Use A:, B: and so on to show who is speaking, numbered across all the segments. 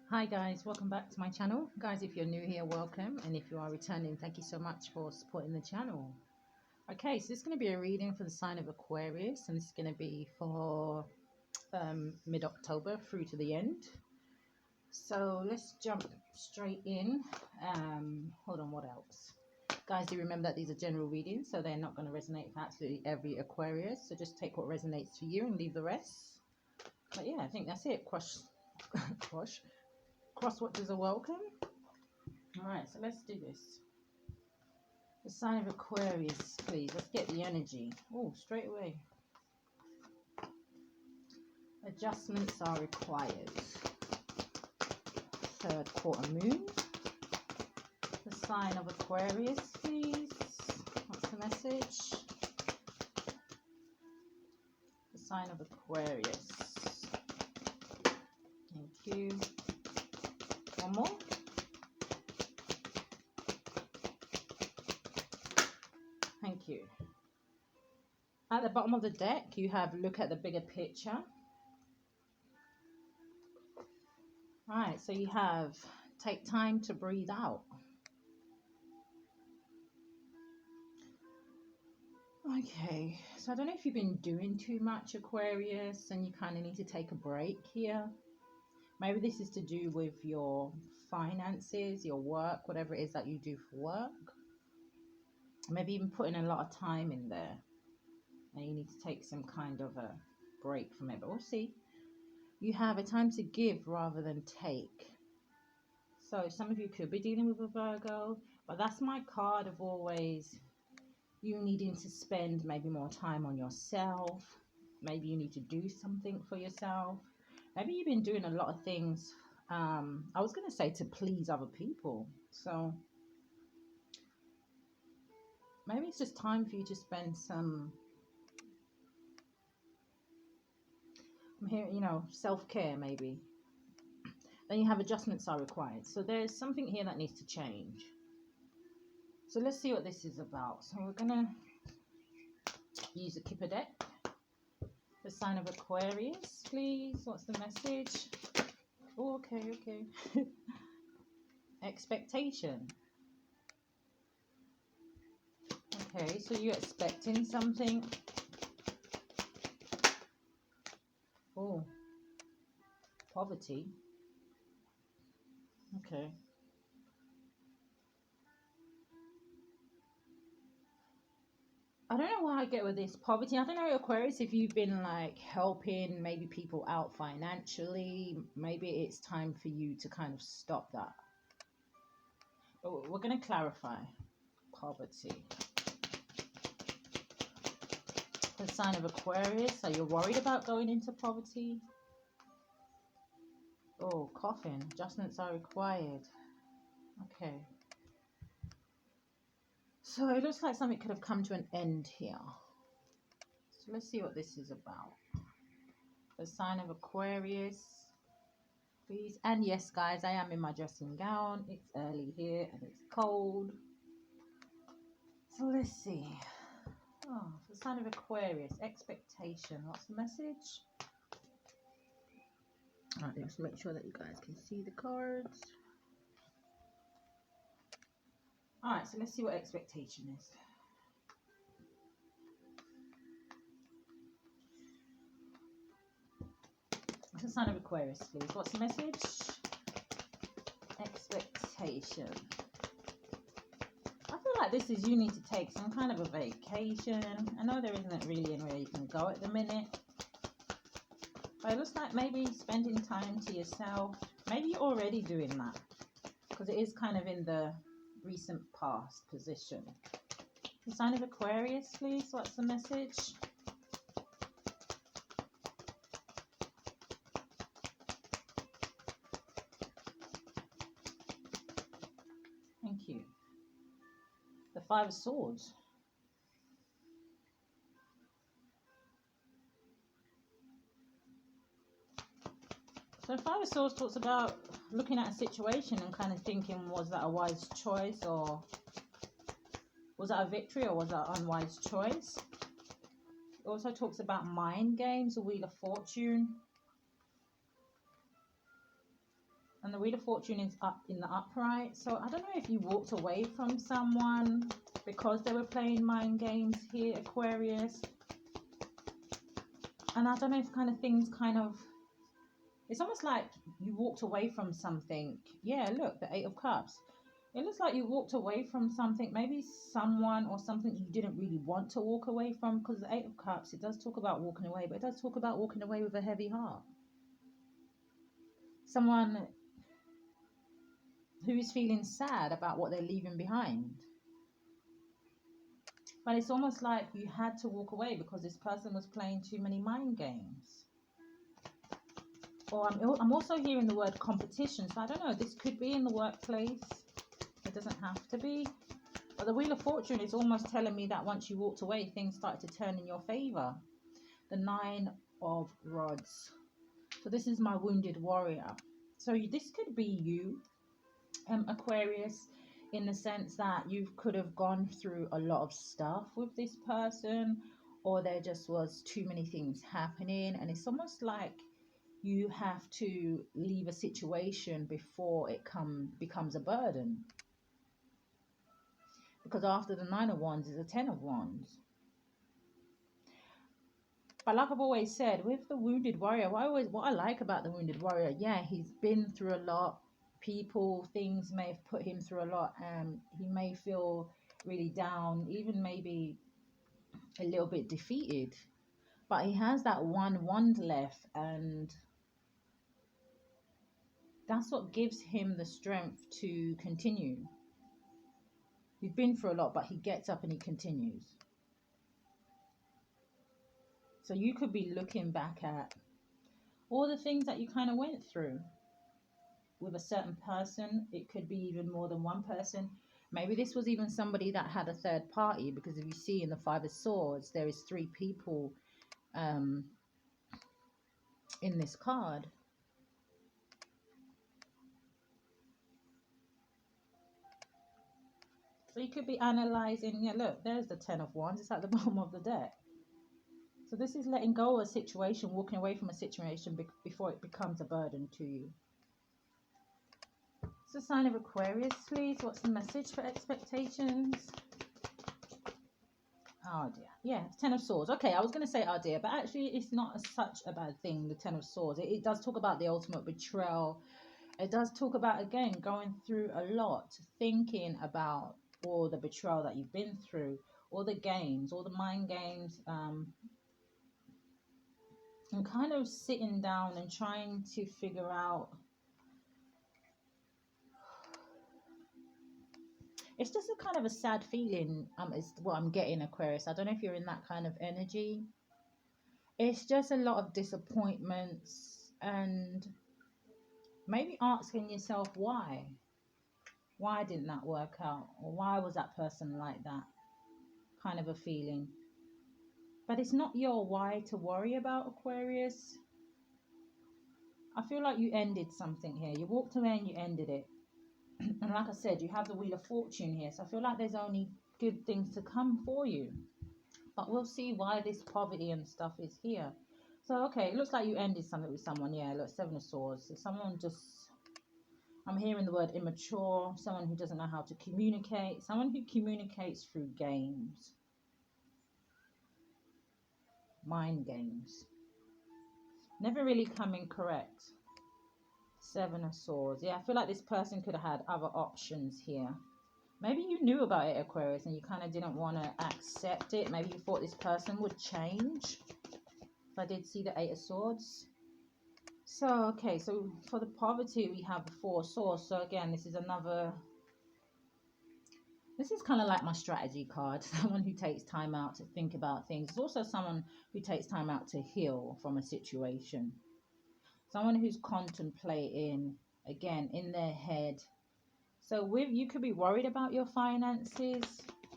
A: Hi guys, welcome back to my channel. Guys, if you're new here, welcome, and if you are returning, thank you so much for supporting the channel. Okay, so this is going to be a reading for the sign of Aquarius, and this is going to be for mid-October through to the end. So let's jump straight in. Hold on, what else? Guys, do remember that these are general readings, so they're not going to resonate for absolutely every Aquarius, so just take what resonates for you and leave the rest. But yeah, I think that's it. Cross watchers are welcome. All right, so let's do this. The sign of Aquarius, please. Let's get the energy. Oh, straight away. Adjustments are required. Third quarter moon. The sign of Aquarius, please. What's the message? The sign of Aquarius. Thank you. One more. Thank you. At the bottom of the deck, you have look at the bigger picture. Right, so you have take time to breathe out. Okay, so I don't know if you've been doing too much, Aquarius, and you kind of need to take a break here. Maybe this is to do with your finances, your work, whatever it is that you do for work. Maybe even putting a lot of time in there, and you need to take some kind of a break from it, but we'll see. You have a time to give rather than take. So some of you could be dealing with a Virgo, but that's my card of always you needing to spend maybe more time on yourself. Maybe you need to do something for yourself. Maybe you've been doing a lot of things, I was going to say to please other people. So maybe it's just time for you to spend some, I'm hearing, you know, self-care maybe. Then you have adjustments are required. So there's something here that needs to change. So let's see what this is about. So we're going to use a Kipper deck. The sign of Aquarius, please. What's the message? Oh, okay. Expectation. Okay, so you're expecting something. Oh, poverty. Okay. I don't know why I get with this poverty. I don't know, Aquarius, if you've been like helping maybe people out financially, maybe it's time for you to kind of stop that. But we're going to clarify poverty. The sign of Aquarius, are you worried about going into poverty? Oh, coffin. Adjustments are required. Okay. So it looks like something could have come to an end here. So let's see what this is about. The sign of Aquarius, please. And yes, guys, I am in my dressing gown. It's early here and it's cold. So let's see. Oh, the sign of Aquarius, expectation. What's the message? All right, let's make sure that you guys can see the cards. All right, so let's see what expectation is. What's the sign of Aquarius, please? What's the message? Expectation. I feel like this is you need to take some kind of a vacation. I know there isn't really anywhere you can go at the minute. But it looks like maybe spending time to yourself. Maybe you're already doing that. Because it is kind of in the recent past position. The sign of Aquarius, please. What's the message? Thank you. The Five of Swords. So the Five of Swords talks about looking at a situation and kind of thinking, was that a wise choice, or was that a victory, or was that an unwise choice? It also talks about mind games, the Wheel of Fortune. And the Wheel of Fortune is up in the upright. So I don't know if you walked away from someone because they were playing mind games here, Aquarius. And I don't know if kind of things kind of, it's almost like you walked away from something. Yeah, look, the Eight of Cups. It looks like you walked away from something, maybe someone or something you didn't really want to walk away from, because the Eight of Cups, it does talk about walking away, but it does talk about walking away with a heavy heart. Someone who is feeling sad about what they're leaving behind. But it's almost like you had to walk away because this person was playing too many mind games. Or I'm also hearing the word competition. So I don't know, this could be in the workplace. It doesn't have to be. But the Wheel of Fortune is almost telling me that once you walked away, things started to turn in your favor. The Nine of Rods. So this is my wounded warrior. So this could be you, Aquarius, in the sense that you could have gone through a lot of stuff with this person, or there just was too many things happening, and it's almost like you have to leave a situation before it becomes a burden. Because after the Nine of Wands is a Ten of Wands. But like I've always said, with the Wounded Warrior, what I like about the Wounded Warrior, yeah, he's been through a lot. People, things may have put him through a lot, and he may feel really down, even maybe a little bit defeated. But he has that one wand left, and that's what gives him the strength to continue. He's been through a lot, but he gets up and he continues. So you could be looking back at all the things that you kind of went through with a certain person. It could be even more than one person. Maybe this was even somebody that had a third party, because if you see in the Five of Swords, there is 3 people in this card. So you could be analyzing, yeah, look, there's the Ten of Wands. It's at the bottom of the deck. So this is letting go of a situation, walking away from a situation before it becomes a burden to you. It's a sign of Aquarius, please. What's the message for expectations? Oh dear. Yeah, Ten of Swords. Okay, I was going to say oh dear, but actually it's not such a bad thing, the Ten of Swords. It does talk about the ultimate betrayal. It does talk about, again, going through a lot, thinking about all the betrayal that you've been through, all the games, all the mind games, and kind of sitting down and trying to figure out. It's just a kind of a sad feeling, is what I'm getting, Aquarius. I don't know if you're in that kind of energy. It's just a lot of disappointments, and maybe asking yourself why. Why didn't that work out? Or why was that person like that? Kind of a feeling. But it's not your why to worry about, Aquarius. I feel like you ended something here. You walked away and you ended it. And like I said, you have the Wheel of Fortune here. So I feel like there's only good things to come for you. But we'll see why this poverty and stuff is here. So, okay, it looks like you ended something with someone. Yeah, look, Seven of Swords. So someone just, I'm hearing the word immature. Someone who doesn't know how to communicate. Someone who communicates through games. Mind games. Never really coming correct. Seven of Swords. Yeah, I feel like this person could have had other options here. Maybe you knew about it, Aquarius, and you kind of didn't want to accept it. Maybe you thought this person would change. If I did see the Eight of Swords. So, okay, so for the poverty, we have the Four of Swords. So again, this is another... This is kind of like my strategy card. Someone who takes time out to think about things. It's also someone who takes time out to heal from a situation. Someone who's contemplating, again, in their head. So you could be worried about your finances.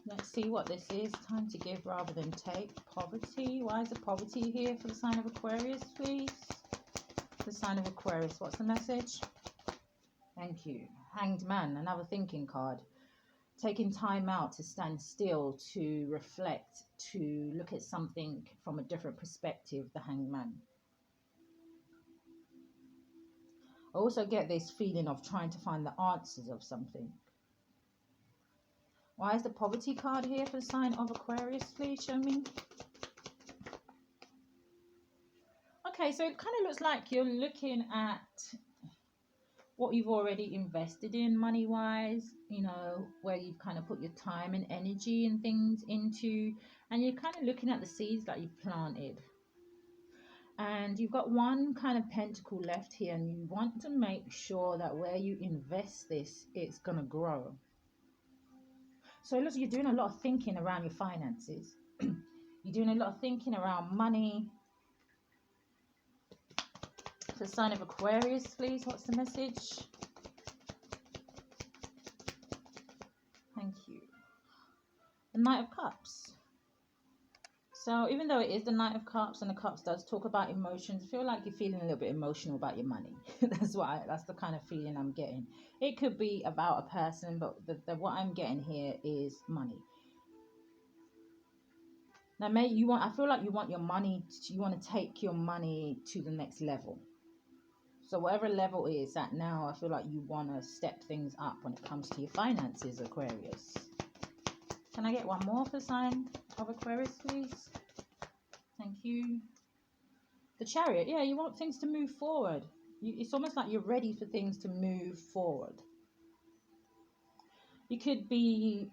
A: Let's see what this is. Time to give rather than take. Poverty. Why is the poverty here for the sign of Aquarius, please? The sign of Aquarius. What's the message? Thank you. Hanged Man. Another thinking card. Taking time out to stand still, to reflect, to look at something from a different perspective. The Hanged Man. I also get this feeling of trying to find the answers of something. Why is the poverty card here for the sign of Aquarius? Please show me. Okay, so it kind of looks like you're looking at what you've already invested in money-wise, you know, where you've kind of put your time and energy and things into, and you're kind of looking at the seeds that you've planted. And you've got one kind of pentacle left here, and you want to make sure that where you invest this, it's going to grow. So it looks like you're doing a lot of thinking around your finances. You're doing a lot of thinking around money. For the sign of Aquarius, please, what's the message? Thank you. The Knight of Cups. So even though it is the Knight of Cups, and the Cups does talk about emotions, I feel like you're feeling a little bit emotional about your money. That's the kind of feeling I'm getting. It could be about a person, but what I'm getting here is money. Now, I feel like you want your money. You want to take your money to the next level. So whatever level it is at now, I feel like you want to step things up when it comes to your finances, Aquarius. Can I get one more for the sign of Aquarius, please? Thank you. The Chariot. Yeah, you want things to move forward. It's almost like you're ready for things to move forward. You could be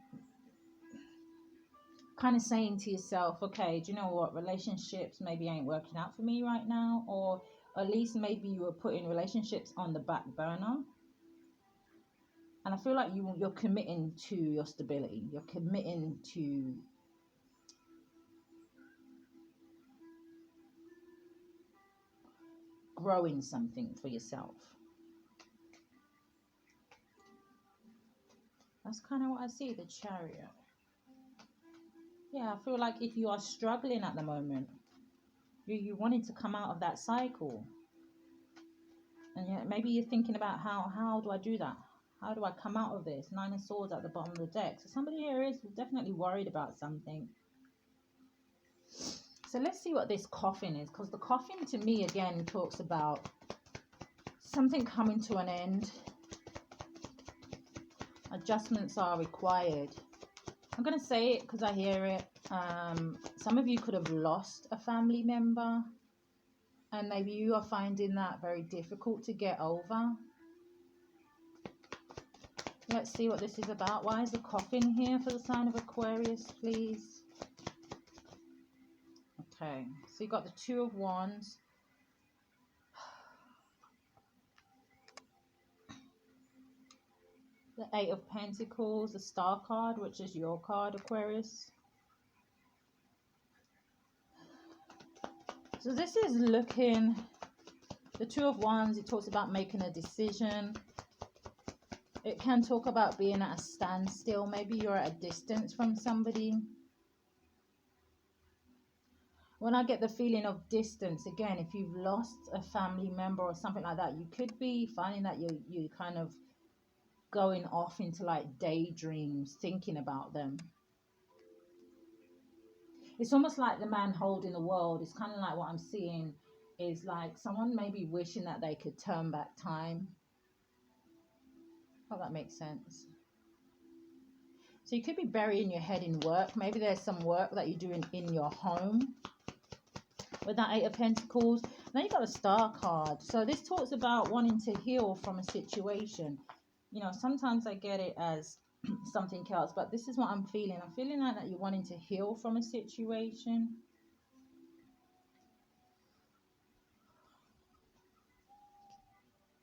A: kind of saying to yourself, okay, do you know what? Relationships maybe ain't working out for me right now. Or at least maybe you were putting relationships on the back burner. And I feel like you're committing to your stability. You're committing to growing something for yourself. That's kind of what I see, the Chariot. Yeah, I feel like if you are struggling at the moment, you wanting to come out of that cycle. And yet maybe you're thinking about how do I do that? How do I come out of this? 9 of Swords at the bottom of the deck. So somebody here is definitely worried about something. So let's see what this coffin is. Because the coffin to me again talks about something coming to an end. Adjustments are required. I'm going to say it because I hear it. Some of you could have lost a family member. And maybe you are finding that very difficult to get over. Let's see what this is about. Why is the coffin here for the sign of Aquarius, please? Okay, so you got the 2 of Wands. The 8 of Pentacles, the Star card, which is your card, Aquarius. So this is looking, the 2 of Wands, it talks about making a decision. It can talk about being at a standstill. Maybe you're at a distance from somebody. When I get the feeling of distance, again, if you've lost a family member or something like that, you could be finding that you kind of going off into like daydreams, thinking about them. It's almost like the man holding the world. It's kind of like what I'm seeing is like someone maybe wishing that they could turn back time. Hope that makes sense. So you could be burying your head in work. Maybe there's some work that you're doing in your home with that 8 of Pentacles. Then you've got a Star card. So this talks about wanting to heal from a situation. You know, sometimes I get it as something else, but this is what I'm feeling. I'm feeling like that you're wanting to heal from a situation.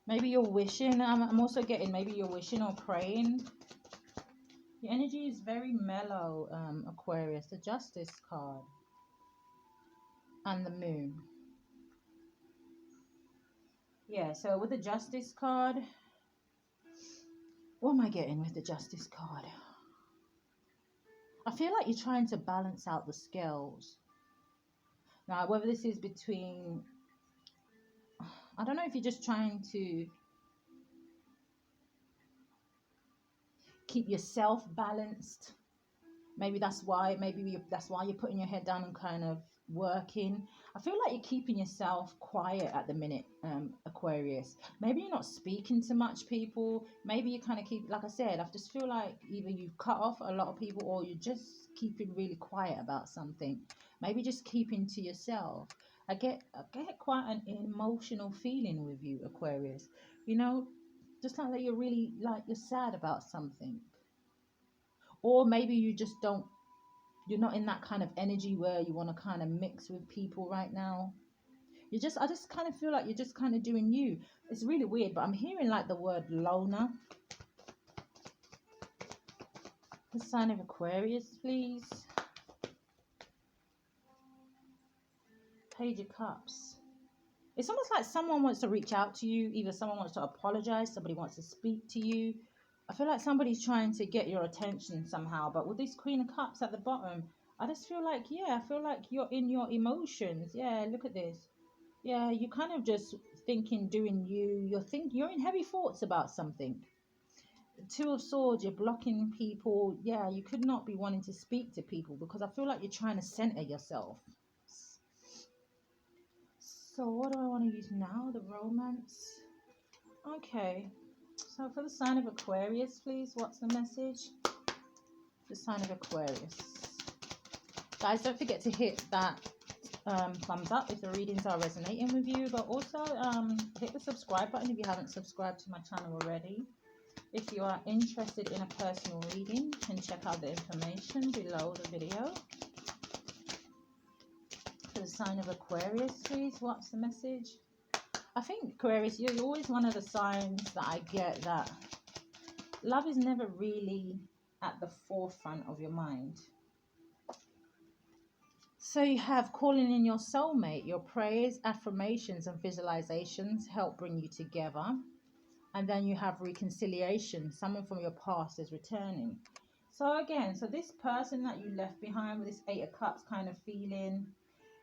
A: Maybe you're wishing. I'm also getting maybe you're wishing or praying. Your energy is very mellow, Aquarius. The Justice card. And the Moon. Yeah, so with the Justice card, what am I getting with the Justice card? I feel like you're trying to balance out the scales. Now, whether this is between, I don't know if you're just trying to keep yourself balanced. Maybe that's why. Maybe that's why you're putting your head down and kind of working. I feel like you're keeping yourself quiet at the minute, Aquarius. Maybe you're not speaking to much people. Maybe you kind of keep, like I said, I just feel like either you've cut off a lot of people or you're just keeping really quiet about something. Maybe just keeping to yourself. I get quite an emotional feeling with you, Aquarius. You know, just like that you're really like you're sad about something. Or maybe you just don't, you're not in that kind of energy where you want to kind of mix with people right now. I just kind of feel like you're just kind of doing you. It's really weird, but I'm hearing like the word loner. The sign of Aquarius, please. Page of Cups. It's almost like someone wants to reach out to you. Either someone wants to apologize, somebody wants to speak to you. I feel like somebody's trying to get your attention somehow. But with this Queen of Cups at the bottom, I just feel like, yeah, I feel like you're in your emotions. Yeah, look at this. Yeah, you kind of just thinking, doing you. You're in heavy thoughts about something. Two of Swords, you're blocking people. Yeah, you could not be wanting to speak to people because I feel like you're trying to center yourself. So what do I want to use now? The romance. Okay. So for the sign of Aquarius, please, what's the message? The sign of Aquarius. Guys, don't forget to hit that thumbs up if the readings are resonating with you, but also hit the subscribe button if you haven't subscribed to my channel already. If you are interested in a personal reading, you can check out the information below the video. For the sign of Aquarius, please, what's the message? I think Aquarius, you're always one of the signs that I get that love is never really at the forefront of your mind. So you have calling in your soulmate. Your prayers, affirmations and visualizations help bring you together. And then you have reconciliation. Someone from your past is returning. So again, so this person that you left behind with this Eight of Cups kind of feeling,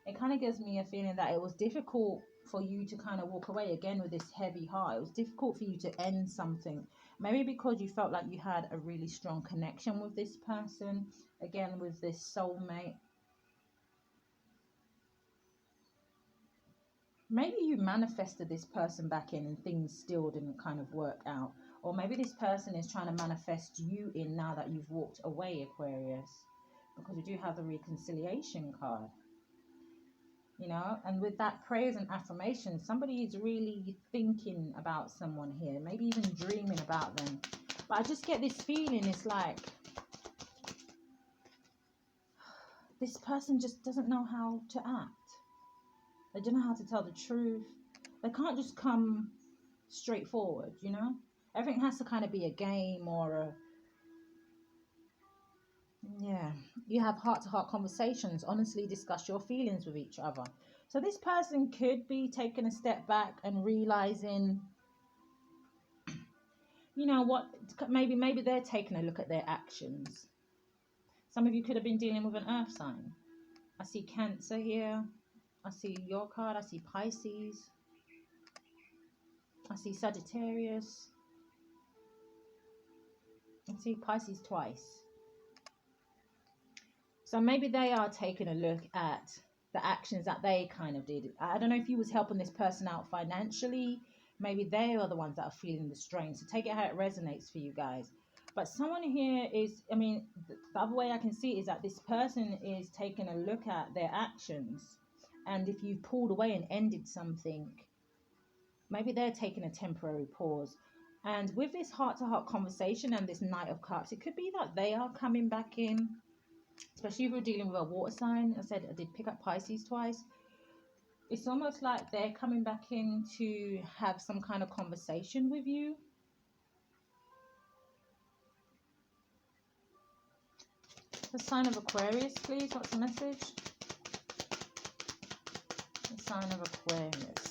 A: it kind of gives me a feeling that it was difficult for you to kind of walk away again with this heavy heart. It was difficult for you to end something. Maybe because you felt like you had a really strong connection with this person. Again, with this soulmate. Maybe you manifested this person back in and things still didn't kind of work out. Or maybe this person is trying to manifest you in now that you've walked away, Aquarius. Because we do have the reconciliation card. You know, and with that prayers and affirmation, somebody is really thinking about someone here. Maybe even dreaming about them. But I just get this feeling, it's like this person just doesn't know how to act. They don't know how to tell the truth. They can't just come straightforward, you know. Everything has to kind of be a game or a, yeah. You have heart-to-heart conversations. Honestly discuss your feelings with each other. So this person could be taking a step back and realizing, you know what, maybe they're taking a look at their actions. Some of you could have been dealing with an earth sign. I see Cancer here. I see your card. I see Pisces. I see Sagittarius. I see Pisces twice. So maybe they are taking a look at the actions that they kind of did. I don't know if you was helping this person out financially. Maybe they are the ones that are feeling the strain. So take it how it resonates for you guys. But someone here is, I mean, the other way I can see it is that this person is taking a look at their actions. And if you pulled away and ended something, maybe they're taking a temporary pause. And with this heart-to-heart conversation and this Knight of Cups, it could be that they are coming back in, especially if you're dealing with a water sign. I said I did pick up Pisces twice. It's almost like they're coming back in to have some kind of conversation with you. The sign of Aquarius, please. What's the message? The sign of Aquarius.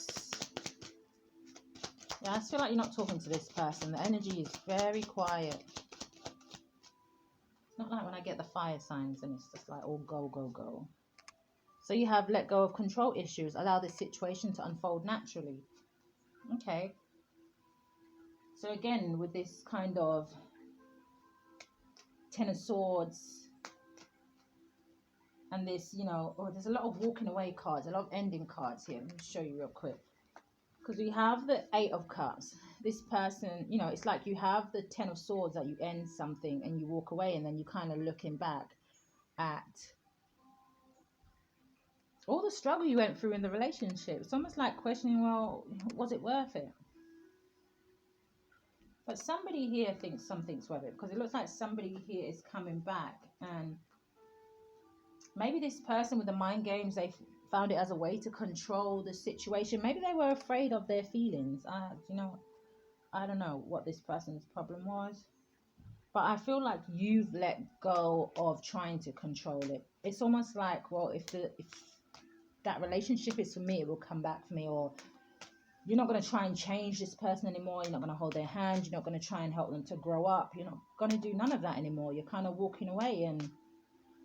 A: Yeah, I just feel like you're not talking to this person. The energy is very quiet. It's not like when I get the fire signs and it's just like all go, go, go. So you have let go of control issues. Allow this situation to unfold naturally. Okay. So again, with this kind of Ten of Swords, And this, you know, oh, there's a lot of walking away cards, a lot of ending cards here. Let me show you real quick. Because we have the Eight of Cups. This person, you know, it's like you have the Ten of Swords, that you end something and you walk away, and then you kind of looking back at all the struggle you went through in the relationship. It's almost like questioning, well, was it worth it? But somebody here thinks something's worth it, because it looks like somebody here is coming back, and maybe this person with the mind games, they found it as a way to control the situation. Maybe they were afraid of their feelings. You know, I don't know what this person's problem was, but I feel like you've let go of trying to control it. It's almost like, well, if that relationship is for me, it will come back for me. Or you're not going to try and change this person anymore. You're not going to hold their hand. You're not going to try and help them to grow up. You're not going to do none of that anymore. You're kind of walking away.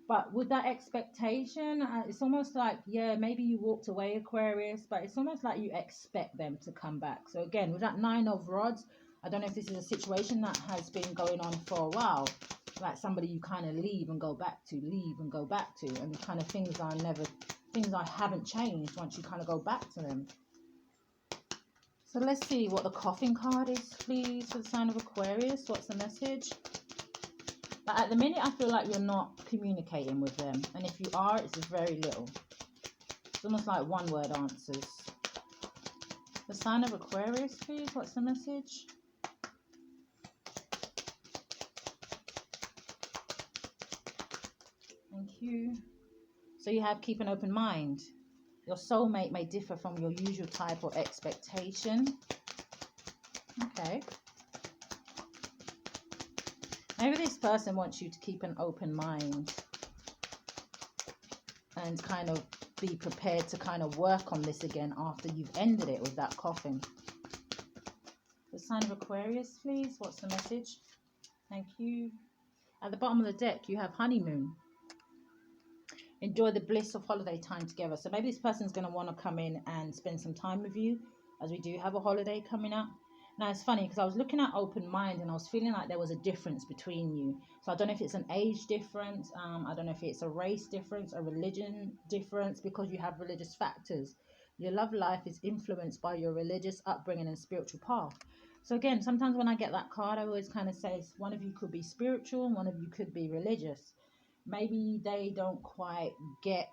A: But with that expectation, it's almost like, yeah, maybe you walked away, Aquarius, but it's almost like you expect them to come back. So again, with that Nine of Rods, I don't know if this is a situation that has been going on for a while, like somebody you kind of leave and go back to, and kind of things haven't changed once you kind of go back to them. So let's see what the Coffin card is, please, for the sign of Aquarius. What's the message? But at the minute, I feel like you're not communicating with them. And if you are, it's very little. It's almost like one-word answers. The sign of Aquarius, please. What's the message? Thank you. So you have keep an open mind. Your soulmate may differ from your usual type or expectation. Okay. Maybe this person wants you to keep an open mind and kind of be prepared to kind of work on this again after you've ended it with that Coffin. The sign of Aquarius, please. What's the message? Thank you. At the bottom of the deck, you have honeymoon. Enjoy the bliss of holiday time together. So maybe this person's going to want to come in and spend some time with you, as we do have a holiday coming up. Now, it's funny because I was looking at open mind and I was feeling like there was a difference between you. So I don't know if it's an age difference. I don't know if it's a race difference, a religion difference, because you have religious factors. Your love life is influenced by your religious upbringing and spiritual path. So again, sometimes when I get that card, I always kind of say one of you could be spiritual and one of you could be religious. Maybe they don't quite get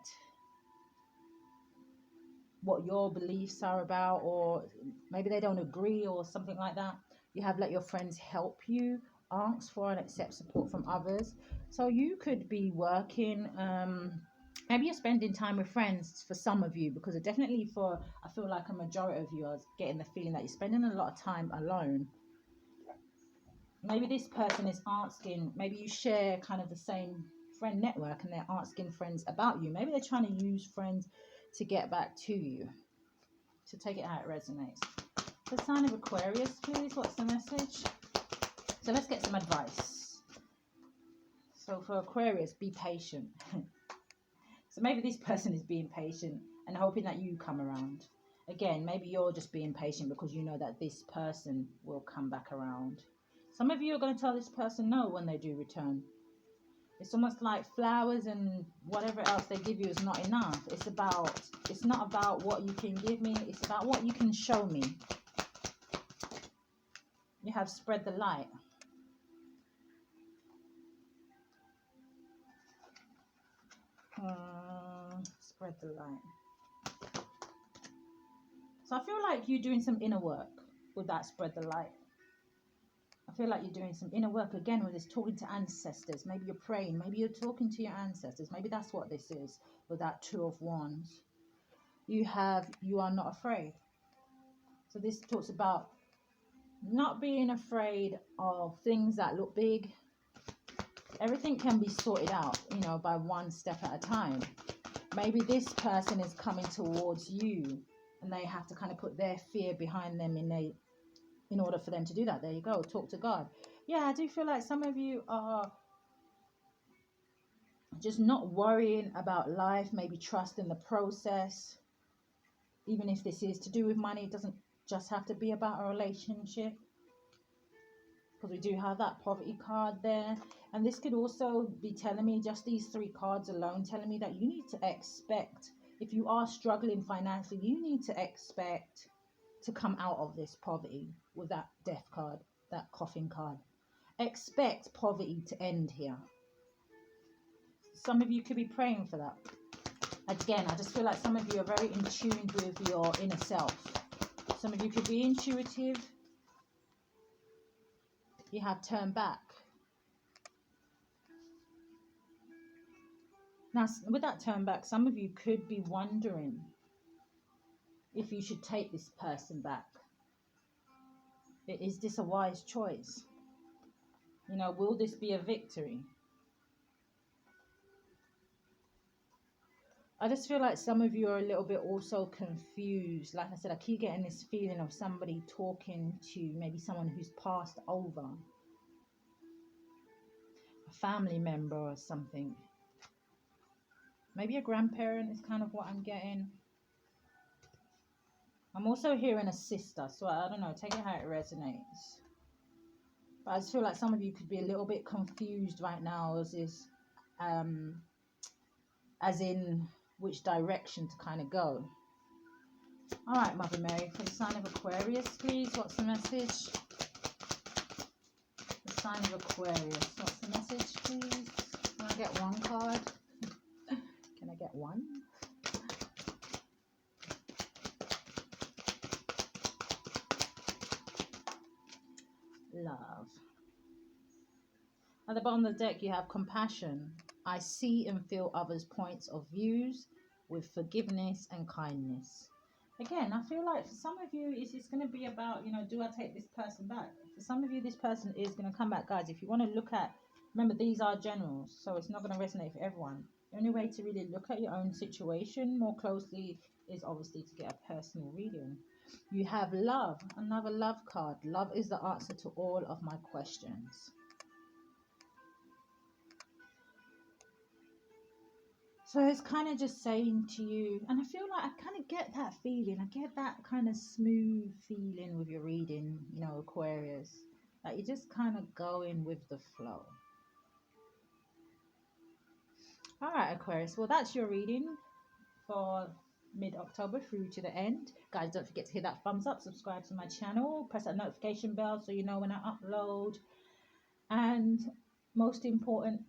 A: what your beliefs are about, or maybe they don't agree or something like that. You have let your friends help you, ask for and accept support from others. So you could be working, maybe you're spending time with friends for some of you, because definitely I feel like a majority of you are getting the feeling that you're spending a lot of time alone. Maybe this person is asking, maybe you share kind of the same friend network and they're asking friends about you. Maybe they're trying to use friends to get back to you. So take it how it resonates. The sign of Aquarius, please. What's the message? So let's get some advice. So for Aquarius, be patient. So maybe this person is being patient and hoping that you come around. Again, maybe you're just being patient because you know that this person will come back around. Some of you are going to tell this person no when they do return. It's almost like flowers and whatever else they give you is not enough. It's not about what you can give me. It's about what you can show me. You have spread the light. Spread the light. So I feel like you're doing some inner work with that spread the light. I feel like you're doing some inner work again with this talking to ancestors. Maybe you're praying. Maybe you're talking to your ancestors. Maybe that's what this is with that Two of Wands. You are not afraid. So this talks about not being afraid of things that look big. Everything can be sorted out, by one step at a time. Maybe this person is coming towards you and they have to kind of put their fear behind them in order for them to do that. There you go. Talk to God. Yeah, I do feel like some of you are just not worrying about life, maybe trust in the process. Even if this is to do with money, it doesn't just have to be about a relationship. because we do have that poverty card there. And this could also be telling me, just these 3 cards alone, telling me that you need to expect, if you are struggling financially, you need to expect to come out of this poverty with that death card, that coffin card. Expect poverty to end here. Some of you could be praying for that. Again, I just feel like some of you are very in tune with your inner self. Some of you could be intuitive. You have turned back. Now, with that turn back, some of you could be wondering if you should take this person back. Is this a wise choice? You know, will this be a victory? I just feel like some of you are a little bit also confused. Like I said, I keep getting this feeling of somebody talking to maybe someone who's passed over. A family member or something. Maybe a grandparent is kind of what I'm getting. I'm also hearing a sister, so I don't know, take it how it resonates. But I just feel like some of you could be a little bit confused right now as in which direction to kind of go. All right, Mother Mary, for the sign of Aquarius, please, what's the message? The sign of Aquarius, what's the message, please? Can I get one card? Can I get one? Love. At the bottom of the deck, you have compassion. I see and feel others' points of views with forgiveness and kindness. Again, I feel like for some of you, it's going to be about, you know, do I take this person back? For some of you, this person is going to come back. Guys, if you want to look at, remember, these are generals, so it's not going to resonate for everyone. The only way to really look at your own situation more closely is obviously to get a personal reading. You have love, another love card. Love is the answer to all of my questions. So it's kind of just saying to you, and I feel like I kind of get that feeling. I get that kind of smooth feeling with your reading, you know, Aquarius. Like you're just kind of going with the flow. All right, Aquarius. Well, that's your reading for mid-October through to the end. Guys, don't forget to hit that thumbs up, subscribe to my channel, press that notification bell so you know when I upload. And most important,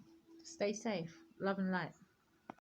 A: stay safe. Love and light.